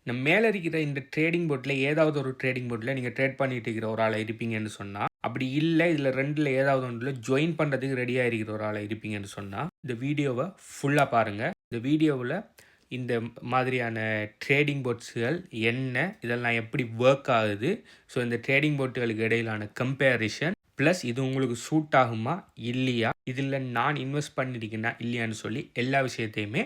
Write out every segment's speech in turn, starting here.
நம்ம மேலே இருக்கிற இந்த ட்ரேடிங் போர்ட்டில் ஏதாவது ஒரு ட்ரேடிங் போர்ட்டில் நீங்கள் ட்ரேட் பண்ணிட்டு இருக்கிற ஒரு ஆளை இருப்பீங்கன்னு சொன்னால், அப்படி இல்லை இதில் ரெண்டில் ஏதாவது ஒன்றில் ஜாயின் பண்ணுறதுக்கு ரெடியாக இருக்கிற ஒரு ஆளை இருப்பீங்கன்னு சொன்னால், இந்த வீடியோவை ஃபுல்லாக பாருங்கள். இந்த வீடியோவில் இந்த மாதிரியான ட்ரேடிங் போர்ட்ஸுகள் என்ன, இதெல்லாம் எப்படி ஒர்க் ஆகுது, ஸோ இந்த ட்ரேடிங் போர்ட்டுகளுக்கு இடையிலான கம்பேரிஷன், ப்ளஸ் இது உங்களுக்கு சூட் ஆகுமா இல்லையா, இதில் நான் இன்வெஸ்ட் பண்ணியிருக்கேன்னா இல்லையான்னு சொல்லி எல்லா விஷயத்தையுமே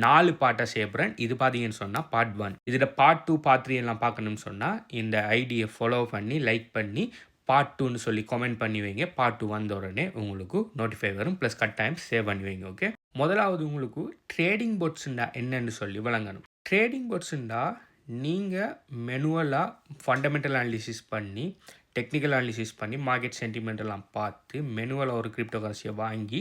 4 பார்ட்டாக செய்யப்படுறேன். இது பார்த்தீங்கன்னு சொன்னால் பார்ட் 1. இதில் பார்ட் 2 பார்ட் 3 எல்லாம் பார்க்கணும்னு சொன்னால் இந்த ஐடியை ஃபாலோ பண்ணி லைக் பண்ணி பார்ட் 2ன்னு சொல்லி கமெண்ட் பண்ணி வைங்க. பார்ட் 2 வந்த உடனே உங்களுக்கு நோட்டிஃபை வரும். ப்ளஸ் கட்டாயம் சேவ் பண்ணி வைங்க. ஓகே, முதலாவது உங்களுக்கு ட்ரேடிங் போர்ட்ஸுண்டா என்னன்னு சொல்லி வழங்கணும். ட்ரேடிங் போர்ட்ஸுண்டா நீங்கள் மெனுவலாக ஃபண்டமெண்டல் அனாலிசிஸ் பண்ணி டெக்னிக்கல் அனாலிசிஸ் பண்ணி மார்க்கெட் சென்டிமெண்டெல்லாம் பார்த்து மெனுவல் ஒரு கிரிப்டோ கரன்சியை வாங்கி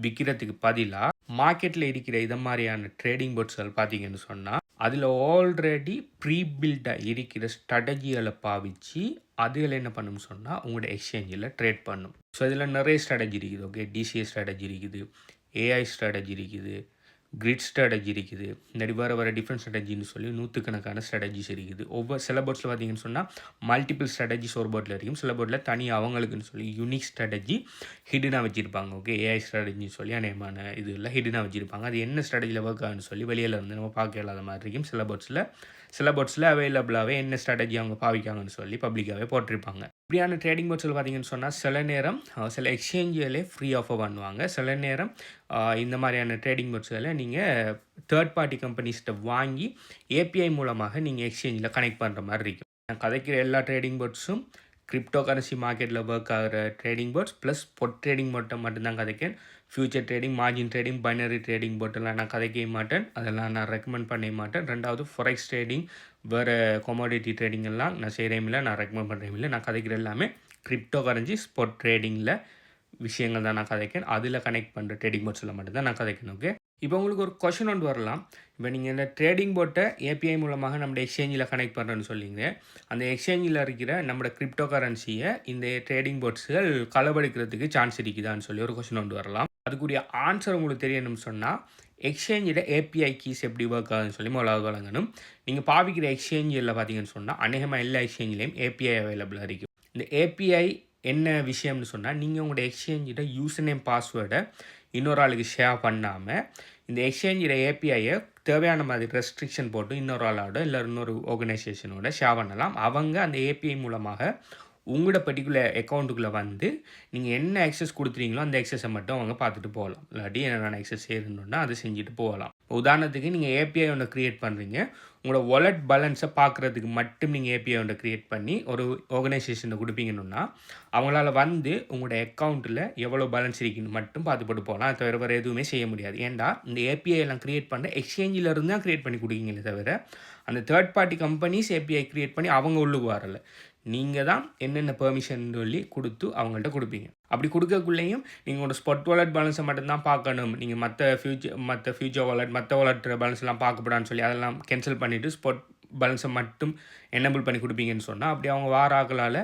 விற்கிறதுக்கு பதிலாக மார்க்கெட்டில் இருக்கிற இதை மாதிரியான ட்ரேடிங் போர்ட்ஸ்கள் பார்த்தீங்கன்னு சொன்னால் அதில் ஆல்ரெடி ப்ரீ பில்டாக இருக்கிற ஸ்ட்ராட்டஜிகளை பாவிச்சு அதுகள் என்ன பண்ணணும்னு சொன்னால் உங்களோட எக்ஸ்சேஞ்சில் ட்ரேட் பண்ணும். ஸோ இதில் நிறைய ஸ்ட்ராட்டஜி இருக்குது. ஓகே, டிசிஏ ஸ்ட்ராட்டஜி இருக்குது, ஏஐ ஸ்ட்ராட்டஜி இருக்குது, கிரிட் ஸ்ட்ராட்டஜி இருக்குது, இல்லாட்டி வேறு டிஃப்ரெண்ட் ஸ்ட்ராட்டஜின்னு சொல்லி நூற்றுக்கணக்கான ஸ்ட்ராட்டஜிஸ் இருக்குது. ஒவ்வொரு சில போர்ட்ஸில் பார்த்தீங்கன்னு சொன்னால் மல்டிபிள் ஸ்ட்ராட்டஜிஸ் ஒரு போர்ட்டில் இருக்கும். சில போர்ட்டில் தனி அவங்களுக்குன்னு சொல்லி யூனிக் ஸ்ட்ராட்டஜி ஹிடனாக வச்சுருப்பாங்க. ஓகே, ஏஐ ஸ்ட்ராட்டஜின்னு சொல்லி அநேகமான இது இல்லை ஹிடனாக வச்சுருப்பாங்க. அது என்ன ஸ்ட்ராட்டஜியில் ஒர்க் ஆகுன்னு சொல்லி வெளியில் இருந்து நம்ம பார்க்க இல்லாத மாதிரி இருக்கும். சில போர்ட்ஸில் அவைலபிளாகவே என்ன ஸ்ட்ராட்டஜி அவங்க பாவிக்காங்கன்னு சொல்லி பப்ளிக்காகவே போட்டிருப்பாங்க. இப்படியான ட்ரேடிங் போர்ட்ஸில் பார்த்தீங்கன்னு சொன்னால் சில நேரம் சில எக்ஸ்சேஞ்சுகளே ஃப்ரீ ஆஃபர் பண்ணுவாங்க. சில நேரம் இந்த மாதிரியான ட்ரேடிங் போர்ட்ஸில் நீங்கள் தேர்ட் பார்ட்டி கம்பெனிஸ்கிட்ட வாங்கி ஏபிஐ மூலமாக நீங்கள் எக்ஸ்சேஞ்சில் கனெக்ட் பண்ணுற மாதிரி இருக்கும். நான் கதைக்கிற எல்லா ட்ரேடிங் போர்ட்ஸும் கிரிப்டோ கரன்சி மார்க்கெட்டில் ஒர்க் ஆகிற trading bots plus bot trading போர்ட்டை மட்டும்தான் கதைக்கேன். Future trading, margin trading, binary trading போர்ட்டெல்லாம் நான் கதைக்க மாட்டேன். அதெல்லாம் நான் ரெக்கமெண்ட் பண்ண மாட்டேன். ரெண்டாவது ஃபொரெக்ஸ் ட்ரேடிங், வேறு கொமோடிட்டி ட்ரேடிங் எல்லாம் நான் செய்கிறேன் இல்லை, நான் ரெக்கமெண்ட் பண்ணுறேன் இல்லை. நான் கதைக்கிற எல்லாமே கிரிப்டோ கரன்சி ஸ்பாட் ட்ரேடிங்கில் விஷயங்கள் தான் நான் கதைக்கேன். அதில் கனெக்ட் பண்ணுற ட்ரேடிங் போர்ட்ஸில் மட்டும்தான் நான் கதைக்கணும். ஓகே, இப்போ உங்களுக்கு ஒரு கொஷின் ஒன்று வரலாம். இப்போ நீங்கள் இந்த ட்ரேடிங் போர்ட்டை ஏபிஐ மூலமாக நம்ம எக்ஸ்சேஞ்சில் கனெக்ட் பண்ணுறேன்னு சொல்லிங்க, அந்த எக்ஸ்சேஞ்சில் இருக்கிற நம்ம கிரிப்டோ கரன்சியை இந்த ட்ரேடிங் போர்ட்ஸுகள் களவெடுக்கிறதுக்கு சான்ஸ் இருக்குதான்னு சொல்லி ஒரு கொஷின் ஒன்று வரலாம். அதுக்குரிய ஆன்சர் உங்களுக்கு தெரியணும்னு சொன்னால் எக்ஸ்சேஞ்சில் ஏபிஐ கீஸ் எப்படி ஒர்க் ஆகுதுன்னு சொல்லி முதலாவது வழங்கணும். நீங்கள் பாவிக்கிற எக்ஸ்சேஞ்சில் பார்த்தீங்கன்னு சொன்னால் அநேகமாக எல்லா எக்ஸ்சேஞ்சிலையும் ஏபிஐ அவைலபிளாக இருக்கும். இந்த ஏபிஐ என்ன விஷயம்னு சொன்னால் நீங்கள் உங்களோட எக்ஸ்சேஞ்சில் யூசர் நேம் பாஸ்வேர்டை இன்னொரு ஆளுக்கு ஷேர் பண்ணாமல் இந்த எக்ஸ்சேஞ்சில் ஏபிஐயை தேவையான மாதிரி ரெஸ்ட்ரிக்ஷன் போட்டு இன்னொரு ஆளோட இல்லை இன்னொரு ஆர்கனைசேஷனோட ஷேர் பண்ணலாம். அவங்க அந்த ஏபிஐ மூலமாக உங்களோட பர்டிகுலர் அக்கௌண்ட்டுக்குள்ளே வந்து நீங்கள் என்ன ஆக்சஸ் கொடுத்துறீங்களோ அந்த ஆக்சஸை மட்டும் அவங்க பார்த்துட்டு போகலாம். இல்லாட்டி என்னென்ன ஆக்சஸ் செய்யணுன்னா அதை செஞ்சுட்டு போகலாம். உதாரணத்துக்கு நீங்கள் ஏபிஐ ஒன்று க்ரியேட் பண்ணுறீங்க, உங்களோட வாலெட் பேலன்ஸை பார்க்குறதுக்கு மட்டும் நீங்கள் ஏபிஐ ஒன்று க்ரியேட் பண்ணி ஒரு ஆர்கனைசேஷனை கொடுப்பீங்கன்னா அவங்களால வந்து உங்களோட அக்கௌண்ட்டில் எவ்வளோ பேலன்ஸ் இருக்குன்னு மட்டும் பார்த்து போட்டு போகலாம். அது தவிர வேறு எதுவுமே செய்ய முடியாது. ஏன்டா இந்த ஏபிஐ எல்லாம் க்ரியேட் பண்ண எக்ஸ்சேஞ்சில் இருந்து தான் க்ரியேட் பண்ணி கொடுக்கீங்களே தவிர அந்த third party companies API create பண்ணி அவங்க உள்ளுக்கு வரல. நீங்கள் தான் என்னென்ன பெர்மிஷன் சொல்லி கொடுத்து அவங்கள்ட்ட கொடுப்பீங்க. அப்படி கொடுக்கக்குள்ளேயும் நீங்கள் ஒரு ஸ்பாட் வாலெட் பேலன்ஸை மட்டும்தான் பார்க்கணும். நீங்கள் மற்ற ஃபியூச்சர் வாலெட் மற்ற வாலெட் பேலன்ஸ்லாம் பார்க்கப்படான்னு சொல்லி அதெல்லாம் கேன்சல் பண்ணிவிட்டு ஸ்பாட் பேலன்ஸை மட்டும் எனேபிள் பண்ணி கொடுப்பீங்கன்னு சொன்னால் அப்படி அவங்க வாராக்களால்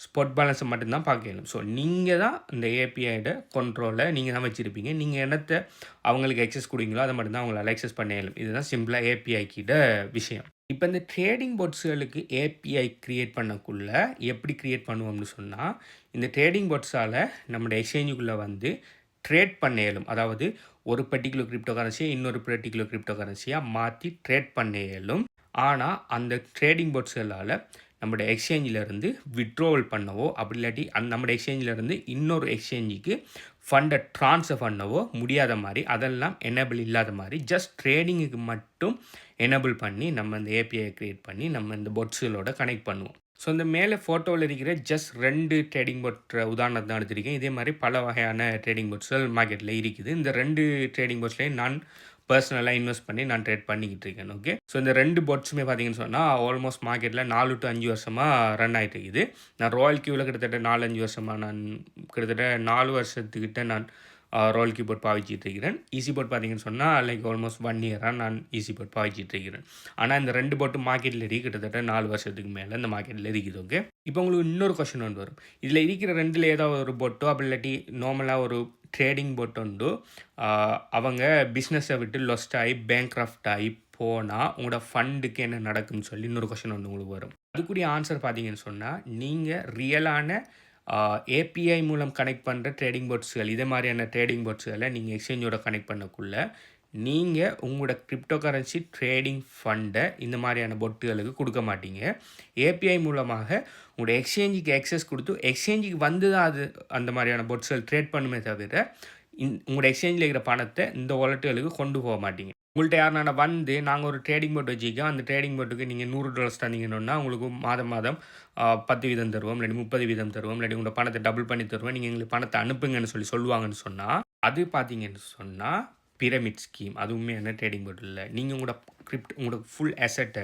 ஸ்பாட் பேலன்ஸை மட்டும்தான் பார்க்கணும். ஸோ நீங்கள் தான் இந்த ஏபிஐயோட கண்ட்ரோலை நீங்கள் தான் வச்சுருப்பீங்க. நீங்கள் என்னத்தை அவங்களுக்கு எக்ஸஸ் கொடுங்களோ அதை மட்டும்தான் அவங்களால எக்ஸஸ் பண்ணணும். இதுதான் சிம்பிளாக ஏபிஐ கிட்ட விஷயம். இப்போ இந்த ட்ரேடிங் போர்ட்ஸுகளுக்கு ஏபிஐ க்ரியேட் பண்ணக்குள்ள எப்படி க்ரியேட் பண்ணுவோம்னு சொன்னால் இந்த ட்ரேடிங் போர்ட்ஸால் நம்மளோட எக்ஸ்சேஞ்சுக்குள்ளே வந்து ட்ரேட் பண்ண இயலும். அதாவது ஒரு பர்டிகுலர் கிரிப்டோ கரன்சியை இன்னொரு பர்டிகுலர் கிரிப்டோ கரன்சியாக மாற்றி ட்ரேட் பண்ண இயலும். ஆனால் அந்த ட்ரேடிங் போர்ட்ஸுகளால் நம்மளோட எக்ஸ்சேஞ்சிலேருந்து விட்ரோவல் பண்ணவோ அப்படி இல்லாட்டி நம்மளோட எக்ஸ்சேஞ்சிலேருந்து இன்னொரு எக்ஸ்சேஞ்சுக்கு ஃபண்டை ட்ரான்ஸ்ஃபர் பண்ணவோ முடியாத மாதிரி, அதெல்லாம் எனேபிள் இல்லாத மாதிரி ஜஸ்ட் ட்ரேடிங்குக்கு மட்டும் எனேபிள் பண்ணி நம்ம இந்த ஏபிஐ க்ரியேட் பண்ணி நம்ம இந்த போர்ட்ஸுகளோட கனெக்ட் பண்ணுவோம். ஸோ இந்த மேலே ஃபோட்டோவில் இருக்கிற ஜஸ்ட் 2 ட்ரேடிங் போர்ட் உதாரணத்தை தான் எடுத்திருக்கேன். இதே மாதிரி பல வகையான ட்ரேடிங் போர்ட்ஸ்கள் மார்க்கெட்டில் இருக்குது. இந்த 2 ட்ரேடிங் போர்ட்ஸ்லேயும் நான் பர்சனலாக இன்வெஸ்ட் பண்ணி நான் ட்ரேட் பண்ணிக்கிட்டு இருக்கேன். ஓகே, ஸோ இந்த 2 போர்ட்ஸுமே பார்த்தீங்கன்னு சொன்னால் ஆல்மோஸ்ட் மார்க்கெட்டில் 4 to 5 வருஷமாக ரன் ஆகிட்டு இருக்குது. நான் ராயல் கியூவில் கிட்டத்தட்ட 4-5 வருஷமாக நான் கிட்டத்தட்ட 4 வருஷத்துக்கிட்ட நான் ராயல் கியூ போர்ட் பாவிச்சிட்டு இருக்கிறேன். ஈஸி போர்ட் பார்த்தீங்கன்னு சொன்னால் லைக் ஆல்மோஸ்ட் 1 இயராக நான் ஈஸி போர்ட் பாவிச்சிட்டு இருக்கிறேன். ஆனால் இந்த 2 போர்ட்டும் மார்க்கெட்டில் இருக்குது கிட்டத்தட்ட 4 வருஷத்துக்கு மேலே இந்த மார்க்கெட்டில் இருக்குது. ஓகே, இப்போ உங்களுக்கு இன்னொரு கொஸ்டின் ஒன்று வரும். இதில் இருக்கிற 2ல் ஏதாவது ஒரு போர்ட்டோ அப்படி இல்லாட்டி நார்மலாக ஒரு ட்ரேடிங் போர்ட் உண்டு அவங்க பிஸ்னஸை விட்டு லொஸ்ட் ஆகி பேங்க்ரஃப்ட் ஆகி போனால் உங்களோட ஃபண்டுக்கு என்ன நடக்கும்னு சொல்லி இன்னொரு கொஷின் ஒன்று உங்களுக்கு வரும். அதுக்குரிய ஆன்சர் பார்த்தீங்கன்னு சொன்னால், நீங்கள் ரியலான ஏபிஐ மூலம் கனெக்ட் பண்ணுற ட்ரேடிங் போர்ட்ஸ்கள், இதே மாதிரியான ட்ரேடிங் போர்ட்ஸ்களை நீங்கள் எக்ஸ்சேஞ்சோட கனெக்ட் பண்ணக்குள்ள நீங்கள் உங்களோட கிரிப்டோ கரன்சி ட்ரேடிங் ஃபண்டை இந்த மாதிரியான பொட்டுகளுக்கு கொடுக்க மாட்டீங்க. ஏபிஐ மூலமாக உங்களோட எக்ஸ்சேஞ்சுக்கு எக்ஸஸ் கொடுத்து எக்ஸ்சேஞ்சுக்கு வந்து தான் அது அந்த மாதிரியான பொட்ஸ்கள் ட்ரேட் பண்ணுமே தவிர உங்களோட எக்ஸ்சேஞ்சில் இருக்கிற பணத்தை இந்த வாலெட்டுகளுக்கு கொண்டு போக மாட்டீங்க. உங்கள்கிட்ட யாருனா வந்து நாங்கள் ஒரு ட்ரேடிங் போர்ட் வச்சுக்கோம், அந்த ட்ரேடிங் போர்ட்டுக்கு நீங்கள் $100 தந்தீங்கன்னா உங்களுக்கு மாதம் 10% தருவோம், இல்லாட்டி 30% தருவோம், இல்லாட்டி உங்களோட பணத்தை டபுள் பண்ணி தருவோம், நீங்கள் எங்களுக்கு பணத்தை அனுப்புங்கன்னு சொல்லுவாங்கன்னு சொன்னால், அது பார்த்தீங்கன்னு சொன்னால் பிரமிட் ஸ்கீம். அது உண்மையான ட்ரேடிங் போர்ட் இல்லை. நீங்கள் உங்களோட ஃபுல் அசெட்டை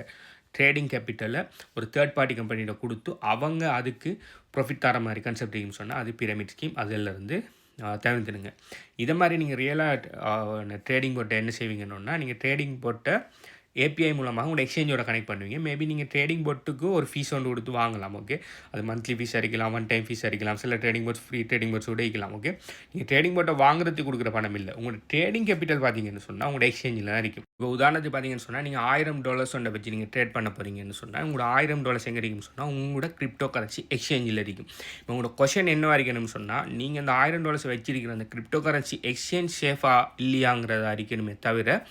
ட்ரேடிங் கேபிட்டலை ஒரு தேர்ட் பார்ட்டி கம்பெனிகிட்ட கொடுத்து அவங்க அதுக்கு ப்ராஃபிட் தர மாதிரி கன்செப்ட் சொன்னால் அது பிரமிட் ஸ்கீம். அதிலேருந்து தவிர்த்துடுங்க. இதை மாதிரி நீங்கள் ரியலாக ட்ரேடிங் போர்ட்டை என்ன செய்வீங்கன்னா, நீங்கள் ட்ரேடிங் போர்ட்டை ஏபிஐ மூலமாக உங்களோட எக்ஸ்சேஞ்சோட கனெக்ட் பண்ணுவீங்க. மேபி நீங்கள் ட்ரேடிங் போர்ட்டுக்கு ஒரு ஃபீஸ் ஒன்று கொடுத்து வாங்கலாம். ஓகே, அது மந்த்லி ஃபீஸ் அடிக்கலாம், ஒன் டைம் ஃபீஸ் அடிக்கலாம், சில trading bots free trading bots உடைக்கலாம். ஓகே, நீங்கள் ட்ரேடிங் போர்ட்டை வாங்குறதுக்கு கொடுக்குற பணம் இல்லை, உங்களோட ட்ரேடிங் கேபிட்டல் பார்த்தீங்கன்னு சொன்னால் உங்களோட எக்ஸ்சேஞ்சில் தான் இருக்கும். இப்போ உதாரணத்துக்கு பார்த்தீங்கன்னு சொன்னால், நீங்கள் $1000 ஒன்றை வச்சு நீங்கள் ட்ரேட் பண்ண போகிறீங்கன்னு சொன்னால் உங்களோட $1000 எங்கே இருக்குன்னு சொன்னால் உங்களோட கிரிப்டோ கரன்சி எக்ஸ்சேஞ்சில் இருக்கும். இப்போ உங்களோட கொஷன் என்ன அறிக்கணும்னு சொன்னால், நீங்கள் அந்த $1000 வச்சிருக்கிற அந்த கிரிப்டோ கரன்சி எக்ஸ்சேஞ்ச் சேஃபாக இல்லையாங்கிறத அறிக்கணுமே தவிர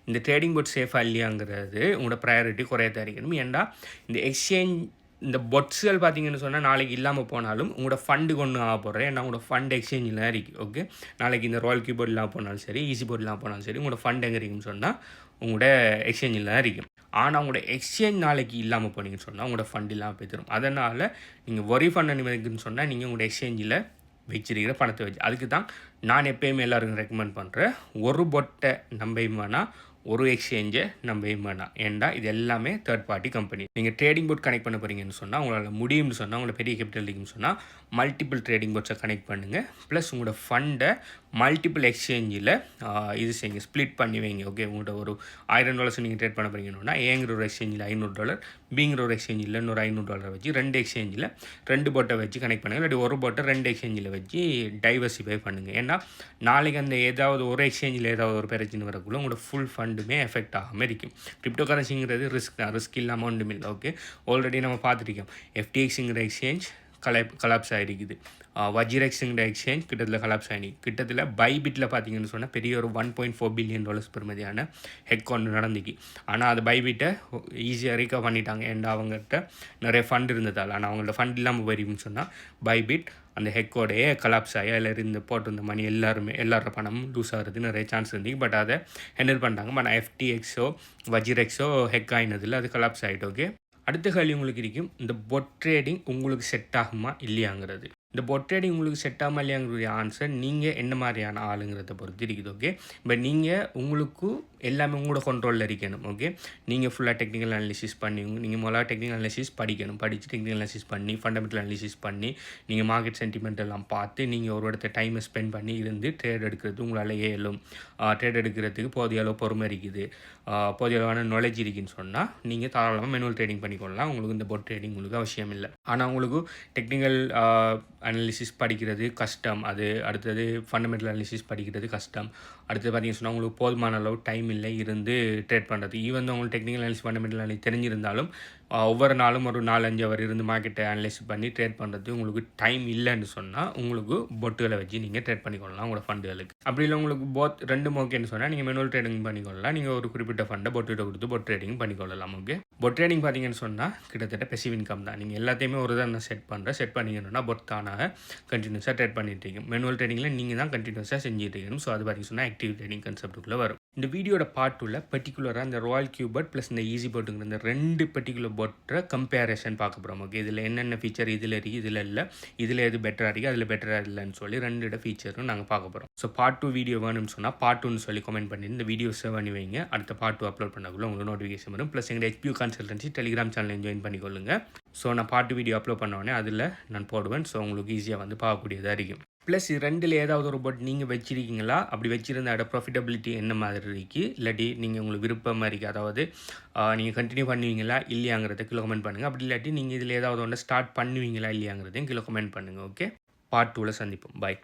இந்த ட்ரேடிங் போர்ட் சேஃபாக இல்லையாங்கிறது உங்களோட ப்ரையாரிட்டி குறைய தயாரிக்கணும். ஏன்டா இந்த எக்ஸ்சேஞ்ச் இந்த பொட்ஸ்கள் பார்த்தீங்கன்னு சொன்னால் நாளைக்கு இல்லாமல் போனாலும் உங்களோட ஃபண்டு கொண்டு ஆக போகிறேன். ஏன்னா உங்களோட ஃபண்ட் எக்ஸ்சேஞ்சில் தான் இருக்குது. ஓகே, நாளைக்கு இந்த ராயல் கீபோர்ட் இல்லாமல் போனாலும் சரி, ஈஸி போர்ட் இல்லாமல் போனாலும் சரி, உங்களோட ஃபண்ட் எங்கே இருக்குன்னு சொன்னால் உங்களோட எக்ஸ்சேஞ்சில் தான் இருக்கும். ஆனால் உங்களோட எக்ஸ்சேஞ்ச் நாளைக்கு இல்லாமல் போனீங்கன்னு சொன்னால் உங்களோட ஃபண்ட் இல்லாமல் போய் தரும். அதனால் நீங்கள் ஒரி ஃபண்ட் அனுமதிக்குன்னு சொன்னால் நீங்கள் உங்களோட எக்ஸ்சேஞ்சில் வச்சிருக்கிற பணத்தை வச்சு. அதுக்கு தான் நான் எப்போயுமே எல்லாருக்கும் ரெக்கமெண்ட் பண்ணுறேன், ஒரு பொட்டை நம்பையும் வேணாம், ஒரு எக்ஸ்சேஞ்சை நம்பவும் வேணாம். ஏன்டா இது எல்லாமே தேர்ட் பார்ட்டி கம்பெனி. நீங்கள் ட்ரேடிங் போர்ட் கனெக்ட் பண்ண போகிறீங்கன்னு சொன்னால், உங்களால் முடியும்னு சொன்னால், உங்களோட பெரிய கேபிட்டல் இருக்குன்னு சொன்னால் மல்டிபிள் ட்ரேடிங் போர்ட்ஸை கனெக்ட் பண்ணுங்கள். ப்ளஸ் உங்களோட ஃபண்டை மல்டிபிள் எக்ஸ்சேஞ்சில் இது செய்யுங்க, ஸ்ப்ளிட் பண்ணி வைங்க. ஓகே, உங்கள்கிட்ட ஒரு $1000 நீங்கள் ட்ரேட் பண்ண போகிறீங்கன்னா ஏங்கிற ஒரு எக்ஸ்சேஞ்சில் $500, பிங்கிற ஒரு எக்ஸ்சேஞ்சில் இன்னொரு $500 வச்சு 2 எக்ஸ்சேஞ்சில் 2 போட்டை வச்சு கனெக்ட் பண்ணுங்கள். இல்லாட்டி ஒரு போட்டை 2 எக்ஸ்சேஞ்சில் வச்சு டைவர்சிஃபை பண்ணுங்கள். ஏன்னா நாளைக்கு அந்த ஏதாவது ஒரு எக்ஸ்சேஞ்சில் ஏதாவது ஒரு பிரச்சனை வரக்குள்ள உங்களோட ஃபுல் ஃபண்டுமே எஃபெக்ட் ஆகாமல் இருக்கும். கிரிப்டோ கரன்சிங்கிறது ரிஸ்க் தான், ரிஸ்க் இல்லாமல் ஒன்றும் இல்லை. ஓகே, ஆல்ரெடி நம்ம பார்த்துருக்கோம், FTXங்கிற எக்ஸ்சேஞ்ச் கலாப்ஸ் ஆகிருக்குது, வஜிரெக்ஸுங்கிற எக்ஸ்சேஞ்ச் கிட்டத்தில் கலாப்ஸ் ஆகி, கிட்டத்தில் பைபிட்டில் பார்த்தீங்கன்னு சொன்னால் பெரிய ஒரு $1.4 பில்லியன் பெறுமதியான ஹெக் ஒன்று நடந்துக்கு. ஆனால் அது பைபிட்டை ஈஸியாக ரீகவர் பண்ணிட்டாங்க. ஏன்னா அவங்ககிட்ட நிறைய ஃபண்ட் இருந்ததால். ஆனால் அவங்கள்ட்ட ஃபண்ட் இல்லாமல் வரும்னு சொன்னால் பைபிட் அந்த ஹெக்கோடையே கலாப்ஸ் ஆகி அதில் இருந்து போட்டிருந்த மணி எல்லாரோட பணமும் லூஸ் ஆகிறது நிறைய சான்ஸ் இருந்துச்சு. பட் அதை ஹேண்டில் பண்ணிட்டாங்க. பட் FTXோ வஜிரெக்ஸோ ஹெக் ஆகினதில் அது கலாப்ஸ் ஆகிட்டு. ஓகே, அடுத்த கேள்வி உங்களுக்கு இருக்கும், இந்த பொட் ட்ரேடிங் உங்களுக்கு செட் ஆகுமா இல்லையாங்கிறது. இந்த பொட் ட்ரேடிங் உங்களுக்கு செட் ஆகுமா இல்லையாங்கிற ஆன்சர் நீங்கள் என்ன மாதிரியான ஆளுங்கிறத பொறுத்து இருக்குது. ஓகே, பட் நீங்கள் உங்களுக்கு எல்லாமே உங்களோட கண்ட்ரோலில் இருக்கணும். ஓகே, நீங்கள் ஃபுல்லாக டெக்னிக்கல் அனாலிசிஸ் பண்ணி நீங்கள் முதல்ல டெக்னிக்கல் அனாலிசிஸ் படிக்கணும். படித்து டெக்னிக்கல் அனாலிசிஸ் பண்ணி ஃபண்டமெண்டல் அனாலிசிஸ் பண்ணி நீங்கள் மார்க்கெட் சென்டிமெண்ட் எல்லாம் பார்த்து நீங்கள் ஒரு இடத்த டைமை ஸ்பெண்ட் பண்ணி இருந்து ட்ரேட் எடுக்கிறது உங்களால் ஏலும். ட்ரேட் எடுக்கிறதுக்கு போதிய அளவு பொறுமை இருக்குது, போதிய அளவான நாலேஜ் இருக்குன்னு சொன்னால் நீங்கள் தாராளமாக மேனுவல் ட்ரேடிங் பண்ணிக்கொள்ளலாம். உங்களுக்கு இந்த பொட் ட்ரேடிங் உங்களுக்கு அவசியம் இல்லை. ஆனால் உங்களுக்கு டெக்னிக்கல் அனாலிசிஸ் படிக்கிறது கஷ்டம், அது அடுத்தது ஃபண்டமெண்டல் அனாலிசிஸ் படிக்கிறது கஷ்டம், அடுத்தது பார்த்தீங்கன்னு சொன்னால் உங்களுக்கு போதுமான அளவு டைம் இல்லை இருந்து ட்ரேட் பண்ணுறது. ஈவன் உங்களுக்கு டெக்னிக்கல் அனாலிசிஸ் ஃபண்டமெண்டல் அனாலிசிஸ் தெரிஞ்சிருந்தாலும் ஒவ்வொரு நாளும் ஒரு 4-5 ஹவர் இருந்து மார்க்கெட்டை அனலைஸ் பண்ணி ட்ரேட் பண்ணுறது உங்களுக்கு டைம் இல்லைன்னு சொன்னால் உங்களுக்கு பொட்டுகளை வச்சு நீங்கள் ட்ரேட் பண்ணிக்கொள்ளலாம் உங்களோட ஃபண்டுகளுக்கு. அப்படி இல்லை உங்களுக்கு ரெண்டு ஓகேன்னு சொன்னால் நீங்கள் மேனுவல் ட்ரேடிங் பண்ணிக்கொள்ளலாம். நீங்கள் ஒரு குறிப்பிட்ட ஃபண்டை பொட்டுகிட்ட கொடுத்து பொட் ட்ரேடிங் பண்ணிக்கொள்ளலாம். ஓகே, பொட் ட்ரேடிங் பார்த்தீங்கன்னு சொன்னால் கிட்டத்தட்ட பெசிவ் இன்கம் தான். நீங்கள் எல்லாத்தையுமே ஒரு தான் செட் பண்ணிக்கணும்னா பொட் தானாக கண்டினியூஸாக ட்ரேட் பண்ணிட்டு இருக்கும். மேனுவல் ட்ரேடிங்கில் நீங்கள் தான் கண்டினியூஸாக செஞ்சுட்டு இருக்கணும். ஸோ அது பார்த்தீங்கன்னா சொன்னால் ஆக்டிவ் ட்ரேடிங் கான்செப்ட்டுக்குள்ளே வரும். இந்த வீடியோட பார்ட் உள்ள பர்டிகுலராக இந்த ராயல் கியூபர்ட் ப்ளஸ் இந்த ஈஸி போட்டுங்கிற இந்த 2 பர்டிகுலர் போட்டை கம்பேரிசன் பார்க்க போகிறோம். ஓகே, இதில் என்னென்ன ஃபீச்சர் இதில் இருக்குது, இதில் இல்லை, இதில் எது பெட்டராக இருக்குது, அதில் பெட்டராக இல்லைன்னு சொல்லி 2 ஃபீச்சரும் நாங்கள் பார்க்க போகிறோம். ஸோ பார்ட் 2 வீடியோ வேணும்னு சொன்னால் பார்ட் 2ன்னு சொல்லி கமெண்ட் பண்ணி இந்த வீடியோ சேவ் பண்ணி வைங்க. அடுத்த பார்ட் 2 அப்லோட் பண்ணக்குள்ள உங்களுக்கு நோட்டிஃபிகேஷன் வரும். ப்ளஸ் எங்கள் HPU consultancy Telegram channel join பண்ணிக்கொள்ளுங்க. ஸோ நான் பார்ட் 2 வீடியோ அப்லோட் பண்ணோடனே அதில் நான் போடுவேன். ஸோ உங்களுக்கு ஈஸியாக வந்து பார்க்கக்கூடியதாக இருக்கும். ப்ளஸ் 2ல் ஏதாவது ஒரு பொட் நீங்கள் வச்சுருக்கீங்களா, அப்படி வச்சுருந்த அதோட ப்ராஃபிட்டபிலிட்டி என்ன மாதிரி இருக்குது, இல்லாட்டி நீங்கள் உங்களுக்கு விருப்பமாக இருக்குது, அதாவது நீங்கள் கண்டினியூ பண்ணுவீங்களா இல்லையாங்கிறத கீழே கமெண்ட் பண்ணுங்கள். அப்படி இல்லாட்டி நீங்கள் இதில் ஏதாவது ஒன்று ஸ்டார்ட் பண்ணுவீங்களா இல்லையாங்கிறதையும் கீழே கமெண்ட் பண்ணுங்கள். ஓகே, பார்ட் 2ல் சந்திப்போம். பாய்.